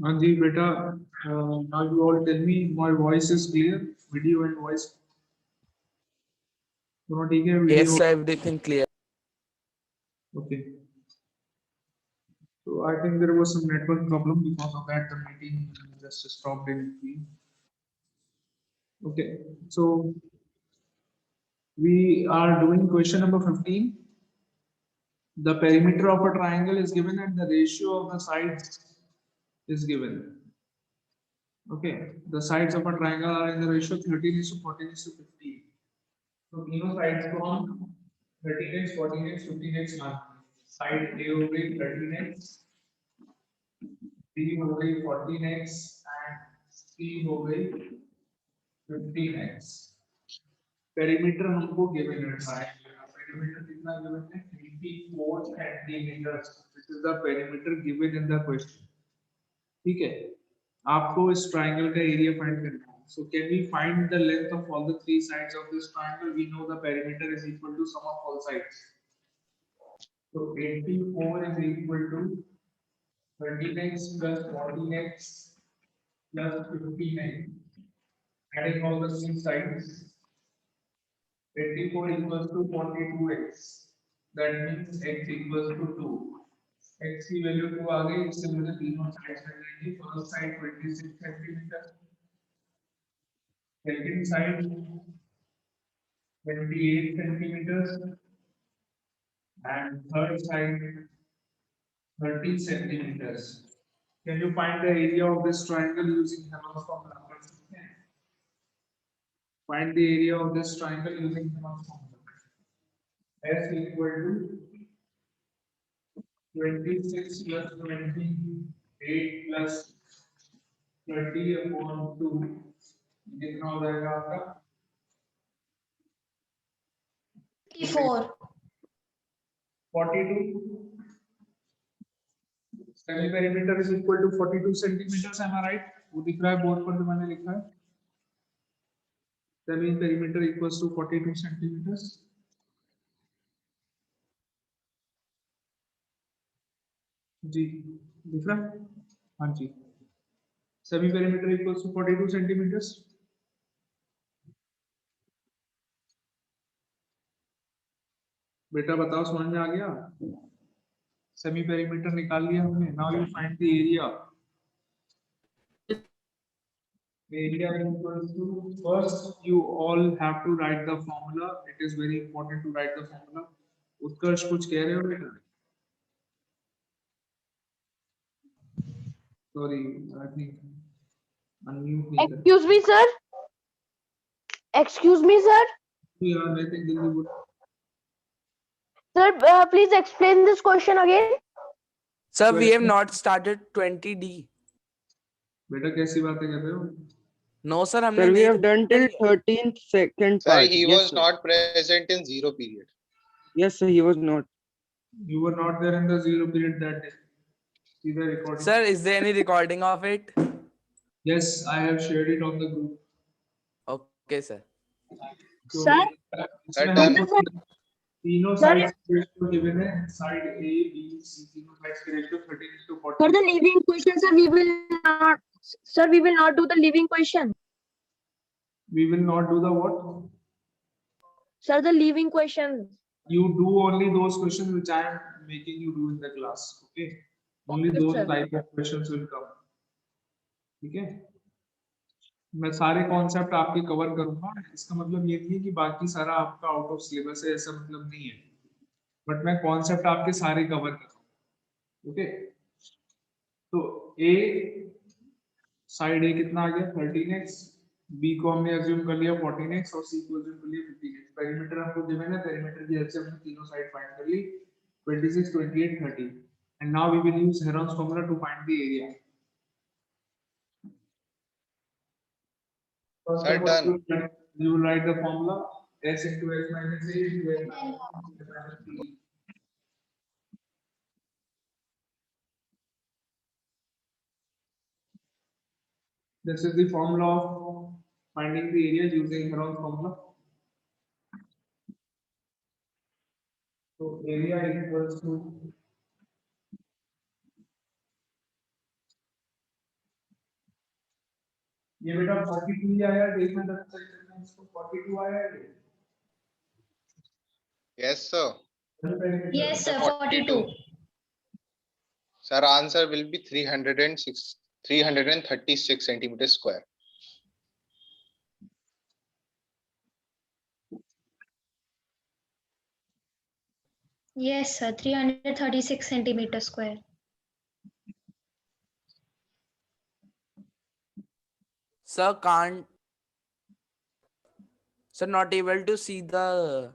हाँ जी बेटा, now you all tell me my voice is clear, video and voice दोनों ठीक है, Yes, video sir, everything clear. Okay. So I think there was some network problem, because of that the meeting just stopped in between. Okay, so we are doing question number 15. The perimeter of a triangle is given and the ratio of the sides is given. Okay, the sides of a triangle are in the ratio 13:14:15. So तीनों sides को हम 13x, 14x, 15x मानते हैं. Side A हो गई 13x, B हो गई 14x and C हो गई 15x. Perimeter हमको given है triangle का. Perimeter कितना given है? 84 centimeters. This is the perimeter given in the question. ठीक है, आपको इस ट्राइंगल का एरिया फाइंड करना है. So can we find the length of all the three sides of this triangle? We know the perimeter is equal to sum of all sides. So 84 is equal to 13x plus 14x plus 15x. Adding all the three sides, 84 equals to 42x. That means x equals to 2. x की value 2 आ गई, इससे मुझे तीनों sides मिल जाएंगी. First side 26 centimetre, second side 28 centimeters, and third side 30 centimeters. Can you find the area of this triangle using Helmholtz formula? Find the area of this triangle using Helmholtz formula. S equal to 26 plus 28 plus 30 upon 2. कितना हो जाएगा आपका? 42. Semi perimeter is equal to 42 centimeters. Am I right? वो दिख रहा है board पर जो मैंने लिखा है. Semi perimeter equals to 42 centimeters. जी दिख रहा है? हाँ जी. Semi perimeter equals to 42 centimeters. बेटा बताओ, समझ में आ गया? सेमी पेरीमीटर निकाल लिया हमने. Now you find the area. Area equals to, first you all have to write the formula. It is very important to write the formula. उत्कर्ष कुछ कह रहे हो बेटा? Sorry, I think unmute नहीं कर. Excuse me, sir. Excuse me, sir. Yeah, I think जल्दी बोल. Sir, please explain this question again. Sir, we have not started 20D. बेटा कैसी बातें कर रहे हो? No, sir, हमने Sir, we नहीं have done till 13th second Sir, part. he Yes, was sir. not present in zero period. Yes, sir, he was not. You were not there in the zero period that day. See the recording. Sir, is there any recording of it? Yes, I have shared it on the group. Okay, sir. So, Sir? इसमें done. हमको तीनों Sir? Sides के ratio given है. Side A, B, C तीनों sides के ratio 13:40. For the leaving question, sir, we will not. Sir, we will not do the leaving question. We will not do the what? Sir, the leaving question. You do only those questions which I am making you do in the class. Okay. Only Okay, those sir. type of questions will come. ठीक है. मैं सारे concept आपके cover करूंगा. इसका मतलब ये नहीं है कि बाकी सारा आपका आउट ऑफ सिलेबस है, ऐसा मतलब नहीं है. बट मैं कॉन्सेप्ट आपके सारे कवर करूंगा. ओके. तो A साइड A कितना आ गया? 13x. B को हमने अज्यूम कर लिया 14x और C को अज्यूम कर लिया 15x. पेरीमीटर हमको गिवन है. पेरीमीटर की हेल्प से हमने तीनों साइड फाइंड कर ली. 26, 28, 30. And now we will use Heron's formula to find the area. First Sir, of all, done. you will write the formula S into S minus A into S minus B. This is the formula of finding the area using Heron's formula. So area equals to ये बेटा 42 ही आया, देखना 10 second में इसको 42 आया है ये? Yes, sir. Yes, sir. 42. 42. Sir, answer will be 336 centimeters square. Yes, sir. 336 centimeters square. Sir, can't. Sir, not able to see the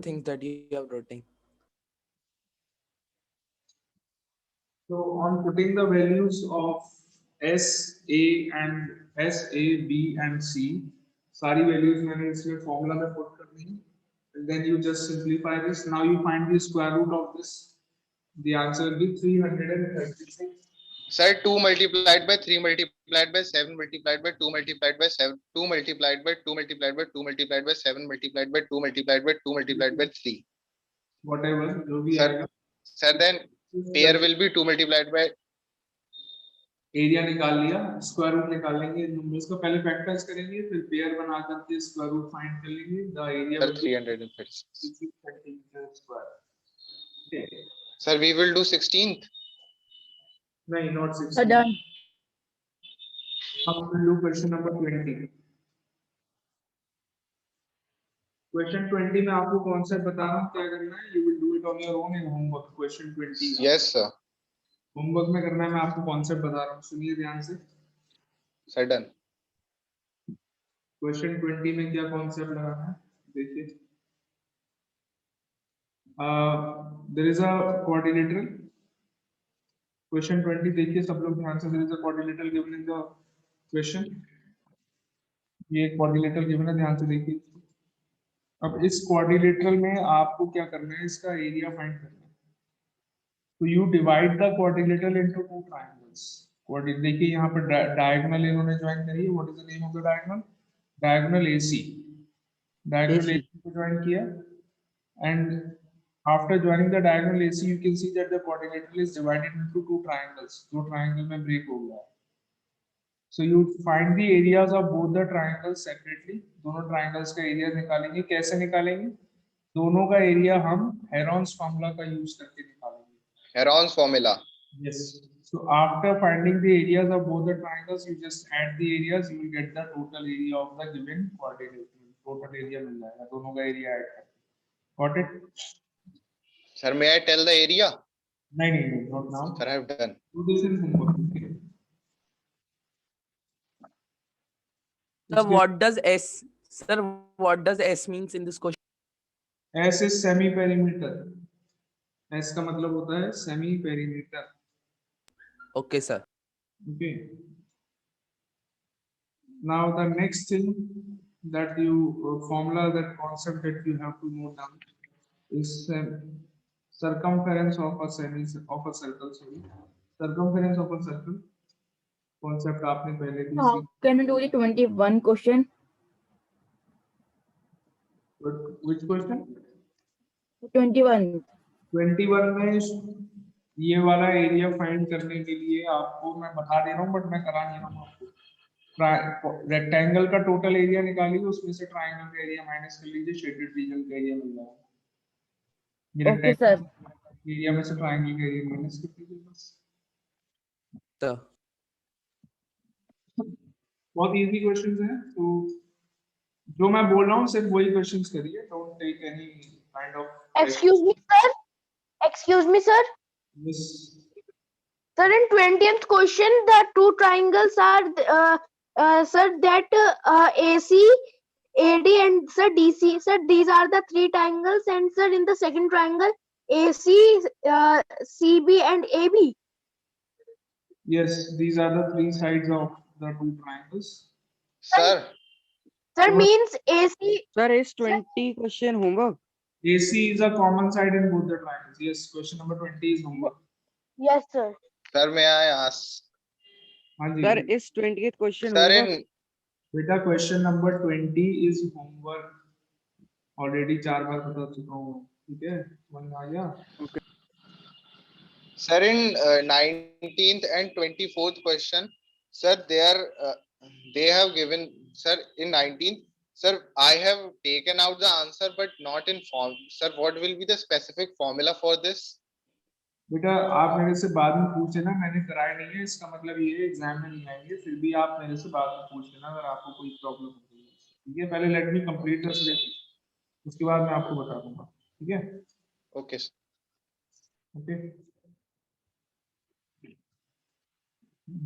things that you have written. So on putting the values of S, A and S, A, B and C, सारी values मैंने इसमें formula में put करनी है. And then you just simplify this. Now you find the square root of this. The answer will be 336. Sir, 2 multiplied by 3 multiplied by 7 multiplied by 2 multiplied by 7, 2 multiplied by 2 multiplied by 2 multiplied by 7 multiplied by 2 multiplied by 2 multiplied by 3. Whatever जो भी Sir, आएगा. sir, then pair will be 2 multiplied by area निकाल लिया, square root निकालेंगे, numbers को पहले factors करेंगे, फिर पेयर बना करके स्क्वायर रूट फाइंड कर लेंगे. The area sir, will be 336. 16 centimetre square. Okay. Sir, we will do 16th. नहीं, not Sir, 16. done. अब we'll do question number 20. Question 20 में आपको कॉन्सेप्ट बता रहा हूँ क्या करना है. You will do it on your own in homework. Question 20. Yes, sir. Homework में करना है, मैं आपको कॉन्सेप्ट बता रहा हूँ, सुनिए ध्यान से. Sir, done. क्वेश्चन 20 में क्या कॉन्सेप्ट लगाना है देखिए. There is a quadrilateral. Question 20 देखिए सब लोग ध्यान से. There is a quadrilateral given in the question. ये क्वाड्रिलेटरल गिवन है, ध्यान से देखिए. अब इस क्वाड्रिलेटरल में आपको क्या करना है, इसका एरिया फाइंड करना है. तो you divide the quadrilateral into two triangles. देखिए यहाँ पर डायगोनल इन्होंने ज्वाइन करी है. What is the name of the diagonal? Diagonal AC. Diagonal AC. AC को ज्वाइन किया, and after joining the diagonal AC you can see that the quadrilateral is divided into two triangles. दो triangle में break हो गया. So you find the areas of both the triangles separately. दोनों triangles का area निकालेंगे. कैसे निकालेंगे? दोनों का एरिया हम हेरॉन्स फार्मूला का यूज करके निकालेंगे. Heron's formula. Yes. So after finding the areas of both the triangles, you just add the areas. You will get the total area of the given quadrilateral. Total area मिल जाएगा दोनों का area add करके. Got it? Sir, may I tell the area? नहीं, not now. Sir, I have done. Do this in homework. Okay? Sir, what does S? Sir, what does S means in this question? S is semi perimeter. S का मतलब होता है semi perimeter. Okay, sir. Okay. Now the next thing that you formula, that concept that you have to note down is circumference of a circle. Sorry, circumference of a circle. Concept आपने पहले भी How can we do the 21 question? Which question? 21. 21 में ये वाला area find करने के लिए आपको मैं बता दे रहा हूँ, बट मैं करा नहीं रहा हूँ आपको. रेक्टेंगल का टोटल एरिया निकालिए, उसमें से ट्रायंगल का एरिया माइनस कर लीजिए, शेडेड रीजन का एरिया मिल जाएगा. Okay, sir. एरिया में से ट्रायंगल का एरिया माइनस कर दीजिए बस. Sir. बहुत इजी क्वेश्चंस हैं. तो जो मैं बोल रहा हूँ सिर्फ वही क्वेश्चंस करिए. Don't take any kind of. Excuse me, sir. Excuse me, sir. Yes. Sir, in 20th question, the two triangles are, sir, that AC, AD, and sir DC. Sir, these are the three triangles, and sir, in the second triangle, AC, CB, and AB. Yes, these are the three sides of the two triangles. Sir, Sir, means AC. Sir, is 20 question homework? AC is a common side in both the triangles. Yes, question number 20 is homework. Yes, sir. sir, may I ask? हाँ जी. Sir, is 20th question Sir, homework? in बेटा question number 20 is homework. Already 4 बार बता चुका हूँ. ठीक है, मन आ गया. sir, in 19th and 24th question, sir, there They have given, sir, in 19th. Sir, I have taken out the answer, but not in form. Sir, what will be the specific formula for this? बेटा आप मेरे से बाद में पूछे ना, मैंने कराया नहीं है, इसका मतलब ये है एग्जाम में नहीं आएंगे, फिर भी आप मेरे से बाद में पूछ लेना अगर आपको कोई प्रॉब्लम होती है। ठीक है, पहले let me complete this lecture, उसके बाद मैं आपको बता दूंगा। ठीक है, Okay, sir. ओके।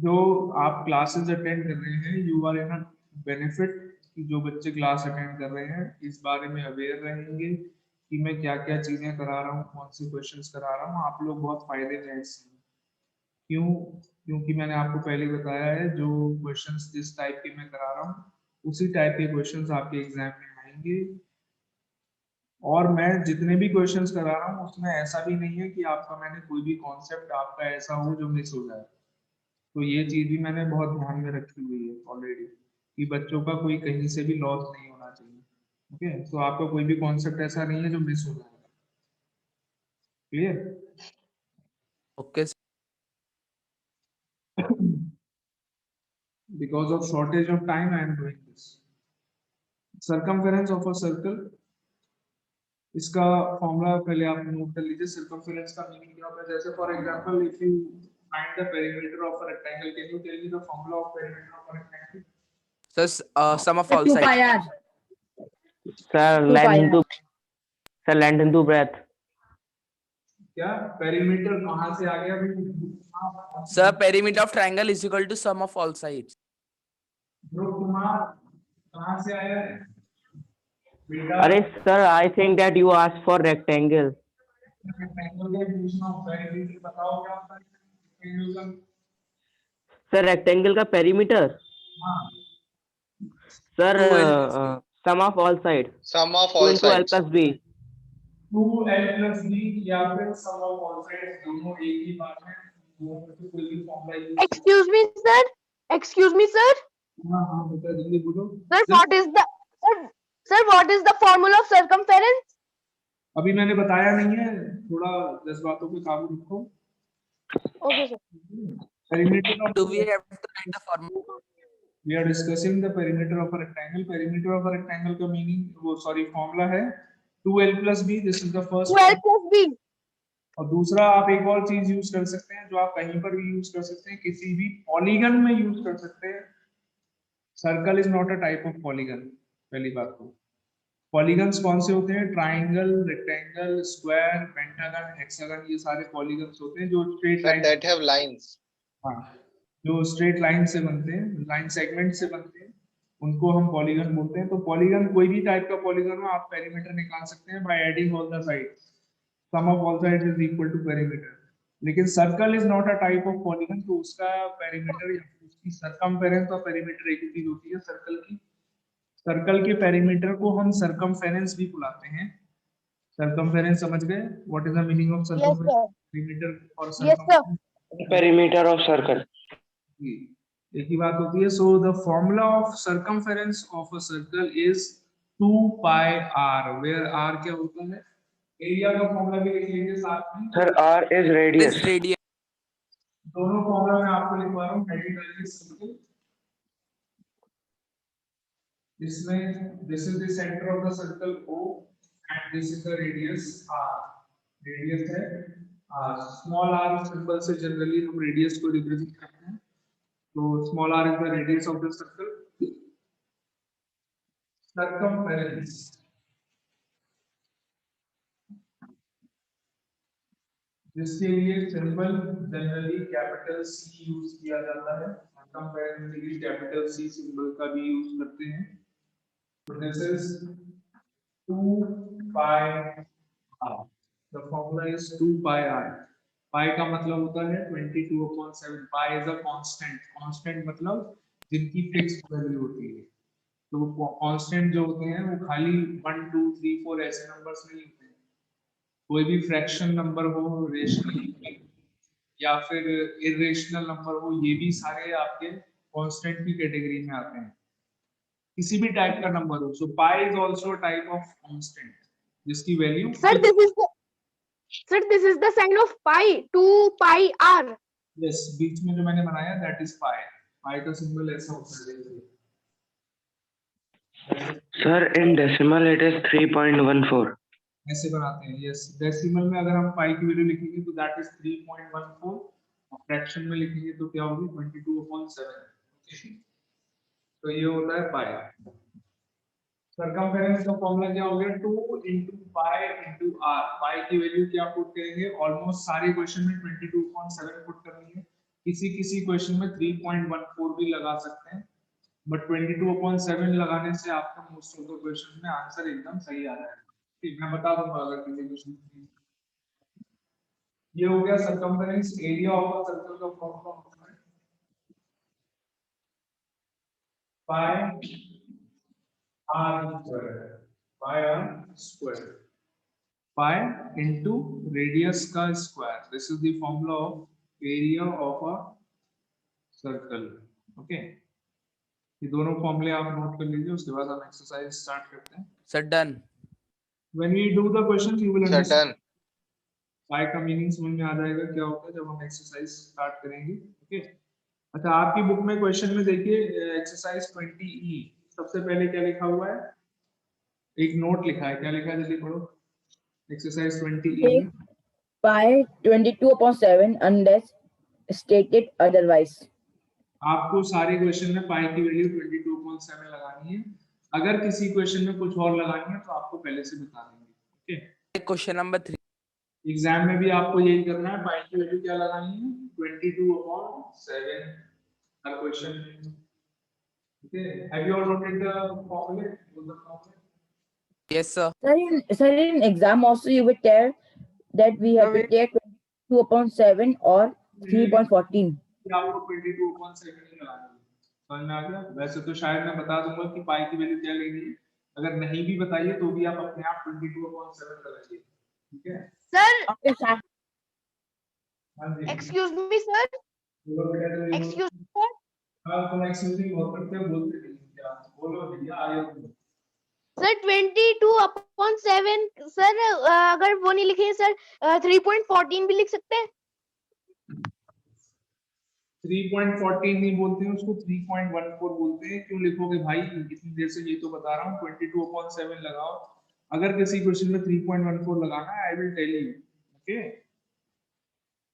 जो आप क्लासेस अटेंड कर रहे हैं, यू आर इन बेनिफिट कि जो बच्चे क्लास अटेंड कर रहे हैं इस बारे में अवेयर रहेंगे कि मैं क्या क्या चीजें करा रहा हूँ, कौन से क्वेश्चंस करा रहा हूँ। आप लोग बहुत फायदे में हैं इससे। क्यों? क्योंकि मैंने आपको पहले बताया है जो क्वेश्चंस जिस टाइप के मैं करा रहा हूँ उसी टाइप के क्वेश्चंस आपके एग्जाम में आएंगे। और मैं जितने भी क्वेश्चंस करा रहा हूँ उसमें ऐसा भी नहीं है कि आपका मैंने कोई भी कॉन्सेप्ट आपका ऐसा हो जो मिस हो जाए। तो ये चीज भी मैंने बहुत ध्यान में रखी हुई है ऑलरेडी कि बच्चों का कोई कहीं से भी लॉस नहीं होना चाहिए। ओके, तो आपका कोई भी कॉन्सेप्ट ऐसा नहीं है जो मिस हो जाएगा। Clear? Okay, sir. Because of shortage of time I am doing this. Circumference of a circle, इसका फॉर्मूला पहले आप नोट कर लीजिए। सर्कमफेरेंस का मीनिंग क्या होता है? जैसे for example if you find the perimeter of a rectangle, can you tell me the formula of perimeter of a rectangle? Sir, sum of all 2 sides. pi r. Sir, 2 pi length r. into sir length into breadth. क्या perimeter कहां से आ गया भाई? Sir, perimeter of triangle is equal to sum of all sides. जो कुमार कहां से आया है बेटा? Arey sir, I think that you asked for rectangle. Rectangle के यूज ऑफ पेरीमीटर बताओ क्या होता है? Sir, rectangle का perimeter. हां, Sir, 2L sum of all sides. Sum of 2 all into L sides. plus B. 2l plus b या फिर सम of all sides, दोनों एक ही बात है। दोनों में से कोई भी formula use. Excuse me, sir. Excuse me, sir. हां हां बेटा जल्दी बोलो। Sir, what is the sir? What is the formula of circumference? अभी मैंने बताया नहीं है, थोड़ा जज्बातों पे काबू रखो। Okay, sir. Perimeter of do we have to write the formula? we are discussing the perimeter of a rectangle. Perimeter of a rectangle का meaning वो सॉरी फॉर्मूला है 2l plus b. This is the first 12 plus b. और दूसरा आप एक और चीज use कर सकते हैं जो आप कहीं पर भी यूज कर सकते हैं, किसी भी पॉलीगन में यूज कर सकते हैं। Circle is not a type of polygon. पहली बात तो पॉलीगन्स कौन से होते हैं? Triangle, rectangle, square, pentagon, hexagon, ये सारे पॉलीगन्स होते हैं जो straight Sir, line, that have lines. हाँ, जो स्ट्रेट लाइन से बनते हैं, लाइन सेगमेंट से बनते हैं, उनको हम पॉलीगन बोलते हैं। तो पॉलीगन कोई भी टाइप का पॉलीगन हो, आप पेरीमीटर निकाल सकते हैं by adding all the sides. Sum of all sides is equal to perimeter. लेकिन circle is not a type of polygon, तो उसका पेरीमीटर या उसकी सर्कमफेरेंस और पेरीमीटर एक ही चीज होती है। सर्कल के पेरीमीटर को हम सर्कमफेरेंस भी बुलाते हैं। सर्कमफेरेंस समझ गए? What is the meaning of Yes, circumference? sir. Perimeter और Yes, sir. Circumference Perimeter of circle. एक ही बात होती है। So the formula of circumference of a circle is 2 pi r, where r क्या होता है? एरिया का फॉर्मूला भी लिख लीजिए साथ में। Sir, R is radius. This radius. दोनों फॉर्मूला मैं आपको लिखवा रहा हूँ, वेरी सिंपल। इसमें this is the centre of the circle O and this is the radius r। Radius है r, स्मॉल r सिंबल से जनरली हम रेडियस को रिप्रेजेंट करते हैं। तो small r is the radius of the circle. Circumference, जिसके लिए symbol generally capital C use किया जाता है। सर्कमफेरेंस के लिए कैपिटल C सिंबल का भी यूज करते हैं। तो this is 2 pi r। The formula is 2 pi r। पाई का मतलब होता है 22/7। Pi is a constant. Constant मतलब जिनकी फिक्स्ड वैल्यू होती है। तो कांस्टेंट जो होते हैं वो खाली 1 2 3 4 ऐसे नंबर्स नहीं होते हैं। कोई भी फ्रैक्शन नंबर हो, रेशनल या फिर इरेशनल नंबर हो, ये भी सारे आपके कांस्टेंट की कैटेगरी में आते हैं। किसी भी टाइप का नंबर हो। So pi is also type of constant जिसकी value Sir, this is the sign of pi. 2 pi r. Yes, बीच में जो मैंने बनाया दैट इज पाई। पाई का सिंबल ऐसा होता है देखिए। Sir, in decimal it is 3.14. ऐसे बनाते हैं यस। डेसिमल में अगर हम पाई की वैल्यू लिखेंगे तो दैट इज 3.14, फ्रैक्शन में लिखेंगे तो क्या होगी 22/7। तो ये होता है पाई। सरकमफेरेंस का फॉर्मूला क्या हो गया 2 into पाई into r। पाई की वैल्यू क्या पुट करेंगे, ऑलमोस्ट सारे क्वेश्चन में 22/7 पुट करनी है, किसी किसी क्वेश्चन में 3.14 भी लगा सकते हैं, बट 22/7 लगाने से आपका मोस्ट ऑफ द क्वेश्चन में आंसर एकदम सही आ जाएगा। ठीक, मैं बता दूंगा अगर किसी क्वेश्चन। ये हो गया circumference. Area of a circle का फॉर्मूला होता है pi r square, pi r square, pi into radius का square. This is the formula of area of a circle. Okay, ये दोनों फॉर्मूले आप नोट कर लीजिए, उसके बाद हम एक्सरसाइज स्टार्ट करते हैं। Sir, done. When we do the questions you will Sir, understand done. पाई का मीनिंग समझ में आ जाएगा क्या होता है जब हम एक्सरसाइज स्टार्ट करेंगे। ओके, अच्छा आपकी बुक में क्वेश्चन में देखिए एक्सरसाइज 20E, सबसे पहले क्या लिखा हुआ है, एक नोट लिखा है, क्या लिखा है जल्दी पढ़ो। एक्सरसाइज 20E में Pi 22/7 unless stated otherwise. आपको सारे क्वेश्चन में पाई की वैल्यू 22/7 लगानी है, अगर किसी क्वेश्चन में कुछ और लगानी है तो आपको पहले से बता देंगे। Okay, Question number 3. एग्जाम में भी आपको यही करना है, पाई की वैल्यू क्या लगानी है 22/7 हर क्वेश्चन में। Okay, have you all noted the formula? Yes, sir. Sir, in exam also you will tell that we have to Wait. take 22/7 or 3.14. आपको 22/7 ही लगानी है, समझ में आ गया। वैसे तो शायद मैं बता दूंगा कि पाई की वैल्यू क्या लेनी है, अगर नहीं भी बताइए तो भी आप अपने आप 22/7 लगाइए। ठीक है Sir, Okay, sir. हाँ जी, excuse me, sir. बोलो बेटा, तो ये Excuse me, sir. हाँ तुम एक्सक्यूज मी बहुत करते हो, बोलते नहीं क्या, बोलो भैया आगे बोलो। Sir, 22/7 सर अगर वो नहीं लिखे सर 3.14 भी लिख सकते हैं। 3.14 नहीं बोलते हैं उसको, 3.14 बोलते हैं। क्यों लिखोगे भाई, इतनी देर से ये तो बता रहा हूँ 22/7 लगाओ। अगर किसी क्वेश्चन में 3.14 लगाना है I will tell you. Okay,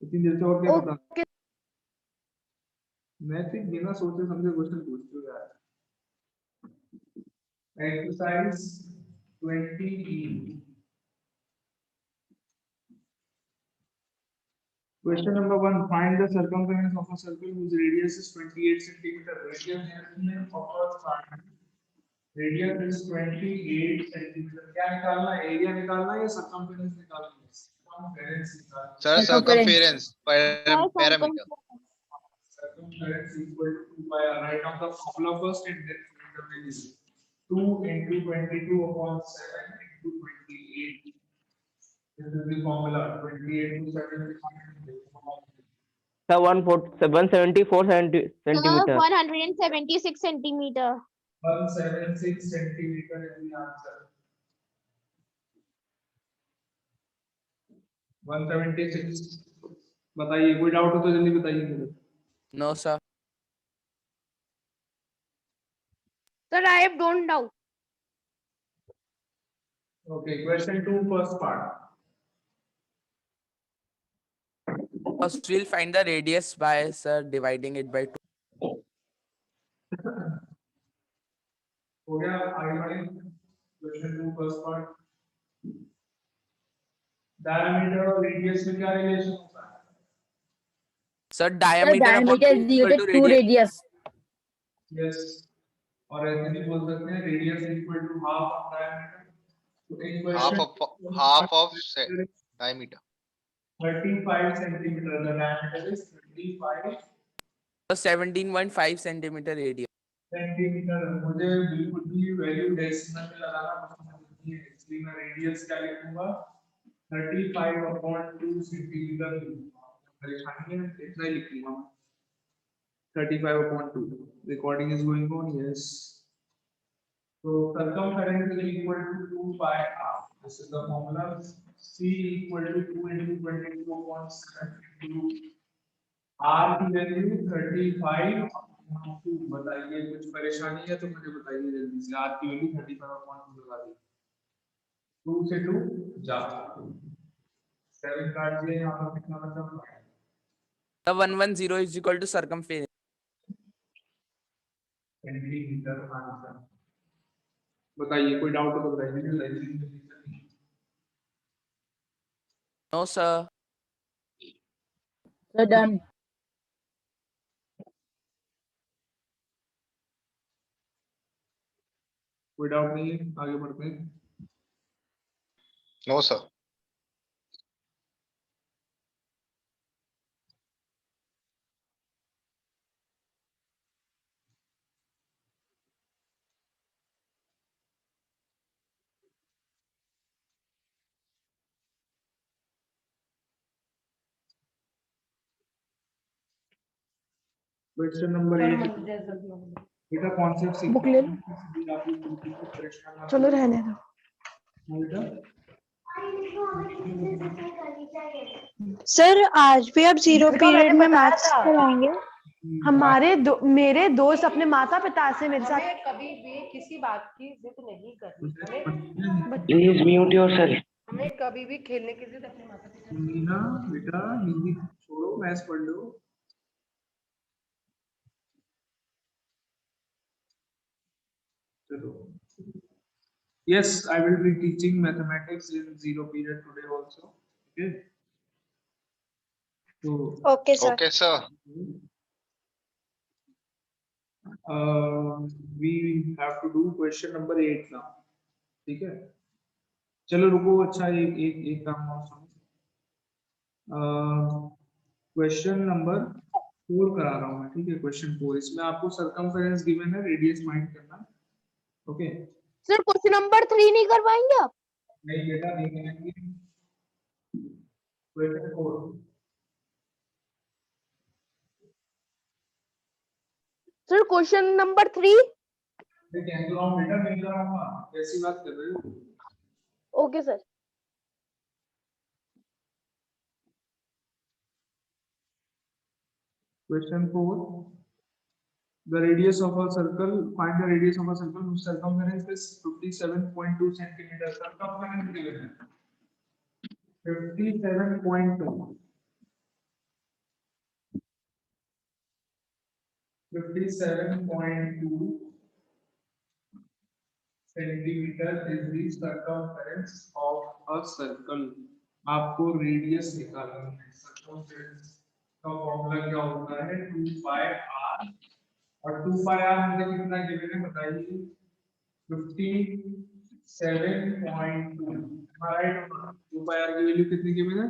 इतनी देर से और क्या बता, ओके मैं ठीक बिना सोचे समझे क्वेश्चन पूछते हो यार। Exercise 20E, question number 1, find the circumference of a circle whose radius is 28 centimeter। radius of a triangle, radius is 28 centimeter। क्या निकालना है, एरिया निकालना है या सर्कमफेरेंस निकालना है? सर्कमफेरेंस निकालना है। Sir, circumference, parameter. Circumference equal to 2 pi r। Write down the formula first and then find the value। 2 into 22/7 into 28। This is the formula, 28 to 7 Sir, 174 centimeter. 176 centimeter। 176 centimeter is the answer। 176 बताइए, कोई doubt हो तो जल्दी बताइए मुझे। No, sir. Sir, I have don't doubt। Okay, question 2, first part। First, we'll find the radius by, sir, dividing it by 2. हो गया, आगे बढ़े। क्वेश्चन 2 फर्स्ट पार्ट, डायमीटर और रेडियस में क्या रिलेशन होता है? Sir, Sir, diameter upon diameter 2 is equal equal to to radius. radius. Yes, और ऐसे भी बोल सकते हैं radius equal to half of diameter. तो इन Half of diameter. 35 centimeter, the diameter is 35 So 17.5 centimeter radius. Centimetre. मुझे बिल्कुल भी वैल्यू डेसिमल में लगाना पसंद नहीं है, इसलिए मैं रेडियस क्या लिखूंगा 35/2 सेंटीमीटर लिखूंगा। परेशानी है, इतना ही लिखूंगा 35/2। Recording is going on, yes. So circumference is equal to 2 pi r। This is the formula, c equal to 2 into 22/7 into r की वैल्यू 35 बताइए कुछ परेशानी है तो मुझे बताइए जल्दी से। आर की वैल्यू 35 लगा दी। 2 से 2 जा 7 काट दिए, यहाँ पर कितना बचा? The 110 is equal to circumference. Centimetre answer. बताइए कोई डाउट हो तो बताइए। No, sir. So done. कोई डाउट नहीं है, आगे बढ़ते हैं। No, sir. क्वेश्चन नंबर 8 बेटा कॉन्सेप्ट सीखना बुक ले लो। परेशान चलो रहने दो। बेटा सर आज भी आप 0 पीरियड में मैथ्स कराएंगे? मेरे दोस्त अपने माता पिता से मेरे साथ कभी भी किसी बात की जिद नहीं करनी। Please mute yourself. हमें कभी भी खेलने की जिद अपने माता पिता से मीना बेटा हिंदी छोड़ो, मैथ्स पढ़ लो। चलो yes, I will be teaching mathematics in 0 period today also. Okay, so okay sir. Okay, sir. we have to do question number 8 now. ठीक है, चलो रुको। अच्छा एक काम और सुनो। क्वेश्चन नंबर 4 करा रहा हूँ मैं, ठीक है। क्वेश्चन 4, इसमें आपको सर्कमफेरेंस गिवन है, रेडियस फाइंड करना है। ओके सर क्वेश्चन नंबर 3 नहीं करवाएंगे आप? नहीं बेटा नहीं करेंगे। Question 4 sir question number 3। मैं कह रहा हूँ बेटा नहीं कराऊंगा, कैसी बात कर रहे हो? Okay sir. Question 4. The radius of a circle. Find the radius of a circle whose circumference is 57.2 centimeters. Circumference given है 57.2. 57.2 centimeter is the circumference of a circle. आपको रेडियस निकालना है। सर्कमफेरेंस का फॉर्मूला क्या होता है? 2 पाई r, और 2 pi r मुझे कितना गिवन है बताइए? 57.2। राइट, 2 पाई r की वैल्यू कितनी गिवन है?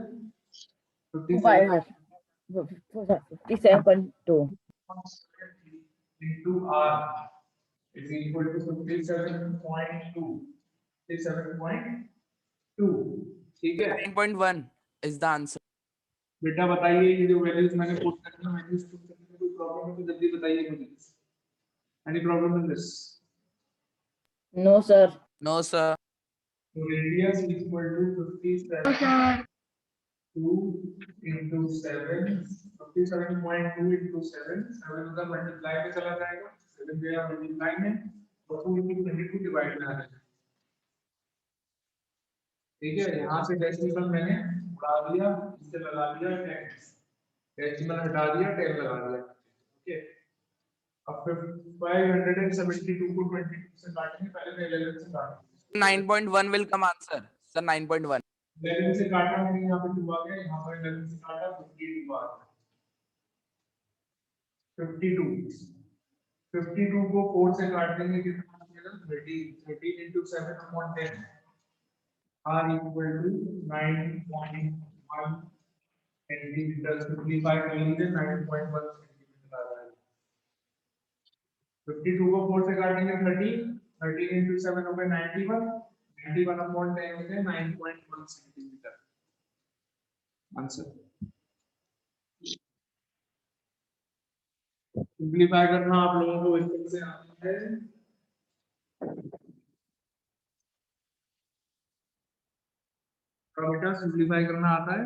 57.2 into r is equal to 57.2। 57.2, ठीक है। 9.1 is the answer. बेटा बताइए ये जो वैल्यूज मैंने पुट करनी है, वैल्यूज पुट करने में कोई प्रॉब्लम है तो जल्दी बताइए मुझे। Any problem in this? No, sir. No, sir. So radius is equal to 57.2 into 7, 57.2 into 7, 7 उधर मल्टीप्लाई में चला जाएगा, 7 गया मल्टीप्लाई में, और 2 into 22 डिवाइड में आ जाएगा। ठीक है, यहाँ से डेसिमल मैंने उड़ा दिया, इससे लगा दिया 10, डेसिमल हटा दिया, 10 लगा दिया। ओके, अब 572 को 22 से काटेंगे, पहले 11 से काटेंगे। 9.1 will come answer. Sir, 9.1. 11 से काटा मैंने, यहाँ पे 2 आ गया, यहाँ पर 11 से काटा 52 आ गया। 52 को 4 से काट देंगे, कितना आ जाएगा? 13 into 7 upon 10 are equal to 9.1 centimeters। 55 कर लीजिए, 9.1 सेंटीमीटर आ जाएगा। 52 को 4 से काटेंगे 13 into 7 हो गए 91 upon 10 हो गए 9.1 सेंटीमीटर। आंसर सिंपलीफाई करना आप लोगों को इस तरह से आता है। बेटा सिंपलीफाई करना आता है?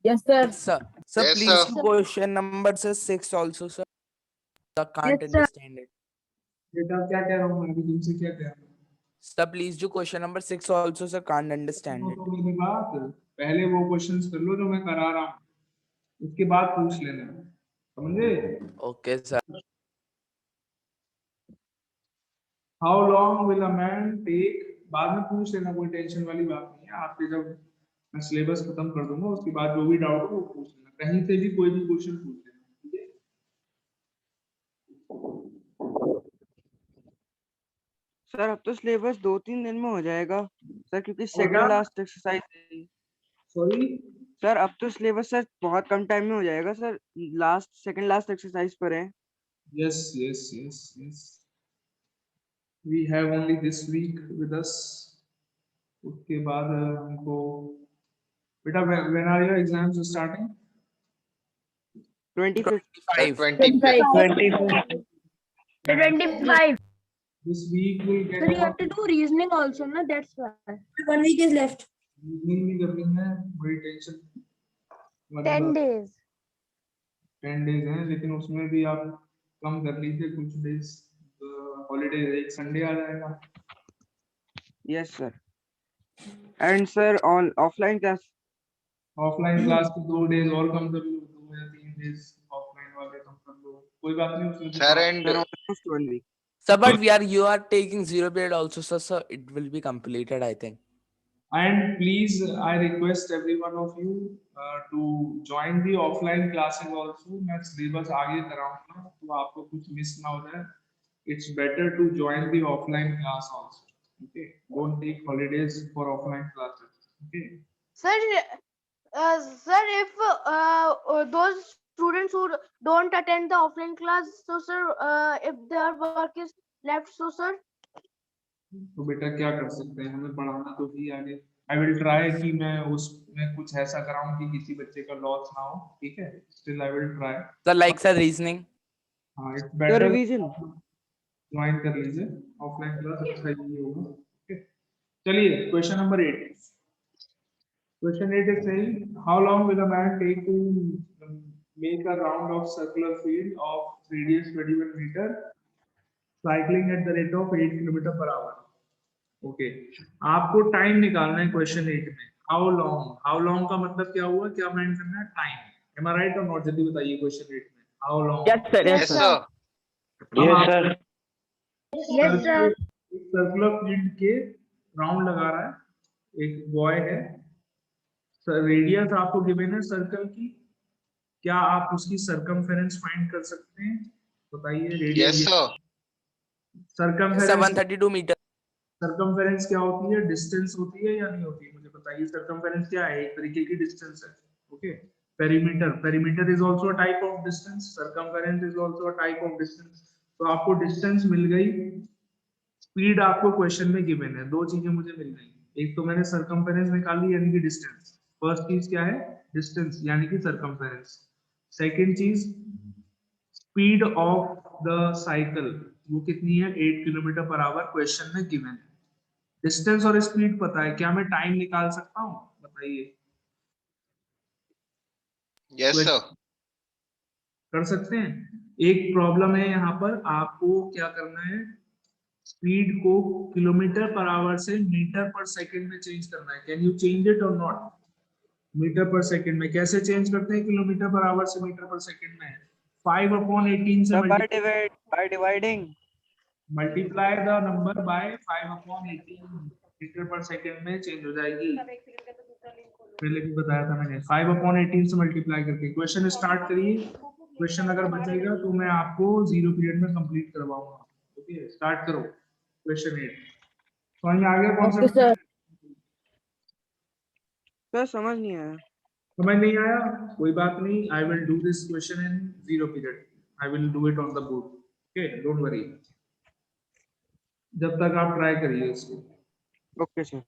Yes, sir. Yes, sir. Sir, Yes, please sir. do question number 6 also, sir. Sir, can't Yes, sir. understand it. बेटा क्या कह रहा हूँ मैं अभी तुमसे, क्या कह रहा हूँ? Sir, please do question number 6 also, sir. Can't understand सुनो it. तो मेरी बात, पहले वो क्वेश्चंस कर लो जो मैं करा रहा हूँ, उसके बाद पूछ लेना, समझे? Okay, sir. How long will a man take, बाद में पूछ लेना, कोई टेंशन वाली बात नहीं है। आपके जब मैं सिलेबस खत्म कर दूंगा उसके बाद जो भी डाउट हो वो पूछ लेना, कहीं से भी कोई भी क्वेश्चन पूछ लेना, ठीक है? सर अब तो सिलेबस 2-3 दिन में हो जाएगा सर, क्योंकि बेटा? सेकंड लास्ट एक्सरसाइज है। सॉरी, सर अब तो सिलेबस सर बहुत कम टाइम में हो जाएगा सर, सेकंड लास्ट एक्सरसाइज पर है। Yes yes yes yes, we have only this week with us. उसके बाद हमको, बेटा when are your exams starting? 25th 25. 25. 25. This week will get Sir, you have to do reasoning also, no? That's why. 1 week is left. Reasoning भी करनी है, बड़ी tension 10 days. 10 days हैं, लेकिन उसमें भी आप कम कर लीजिए कुछ डेज, हॉलीडे, एक संडे आ जाएगा। Yes sir. And sir on offline class, offline class के 2 डेज और कम कर लो, 2 या 3 डेज ऑफलाइन वाले कम कर लो, कोई बात नहीं उसमें। Sir, and sir almost 1 week. Sir, but you are taking 0 period also, sir. So it will be completed, I think. And please, I request every one of you to join the offline classes also. मैं syllabus आगे कराऊंगा तो आपको कुछ miss ना हो जाए. It's better to join the offline class also. Okay, don't take holidays for offline classes. Okay. Sir, if those students who don't attend the offline class, so sir, if their work is left, so sir. तो बेटा क्या कर सकते हैं, हमें पढ़ाना तो ही आगे। I will try कि मैं उसमें कुछ ऐसा कराऊं कि किसी बच्चे का लॉस ना हो, ठीक है? Still I will try. Sir, like sir, reasoning. हाँ, it's sir better revision join कर लीजिए ऑफलाइन क्लास, अच्छा ही होगा। ओके, चलिए question number 8। Question 8 is saying how long will a man take to make a round of circular field of radius 21 meter cycling at the rate of 8 kilometre per hour. Okay, आपको time निकालना है question 8 में। How long का मतलब क्या हुआ, क्या find करना है? टाइम। एम आई राइट और नॉट? जल्दी बताइए क्वेश्चन 8 में how long. Yes, sir. yes, sir. Yes, sir. Yes, sir. Circular field के राउंड लगा रहा है, एक बॉय है, रेडियस आपको गिवन है सर्कल की, क्या आप उसकी सरकमफेरेंस फाइंड कर सकते हैं? बताइए। Yes, radius, sir. Circumference, 132 meter. Circumference क्या होती है? डिस्टेंस होती है या नहीं होती है? मुझे बताइए। सरकमफेरेंस क्या है? एक तरीके की डिस्टेंस है। Okay, perimeter is also a type of distance, circumference is also a type of distance. तो आपको डिस्टेंस मिल गई, स्पीड आपको क्वेश्चन में गिवन है, दो चीजें मुझे मिल गई। एक तो मैंने सरकमफेरेंस निकाली यानी कि डिस्टेंस, फर्स्ट चीज क्या है? डिस्टेंस यानी कि सरकमफेरेंस। सेकंड चीज स्पीड ऑफ द साइकिल, वो कितनी है? 8 किलोमीटर पर आवर क्वेश्चन में गिवन है। डिस्टेंस और स्पीड पता है, क्या मैं टाइम निकाल सकता हूँ? बताइए। Yes, sir. कर सकते हैं। एक प्रॉब्लम है यहाँ पर, आपको क्या करना है? स्पीड को किलोमीटर पर आवर से मीटर पर सेकंड में चेंज करना है। कैन यू चेंज इट और नॉट? मीटर पर सेकंड में कैसे चेंज करते हैं किलोमीटर पर आवर से मीटर पर सेकंड में? 5/18 से by dividing multiply the number by 5/18 metre per second में चेंज हो जाएगी। पहले भी बताया था मैंने, 5/18 से मल्टीप्लाई करके। क्वेश्चन स्टार्ट करिए। क्वेश्चन अगर बचेगा तो मैं आपको 0 पीरियड में कंप्लीट करवाऊंगा। ओके, स्टार्ट करो क्वेश्चन 8। समझ में आ गया Okay, कॉन्सेप्ट? sir. सर समझ नहीं आया। समझ नहीं आया? कोई बात नहीं, I will do this question in 0 period, I will do it on the board. Okay, don't worry, जब तक आप ट्राई करिए इसको। Okay sir.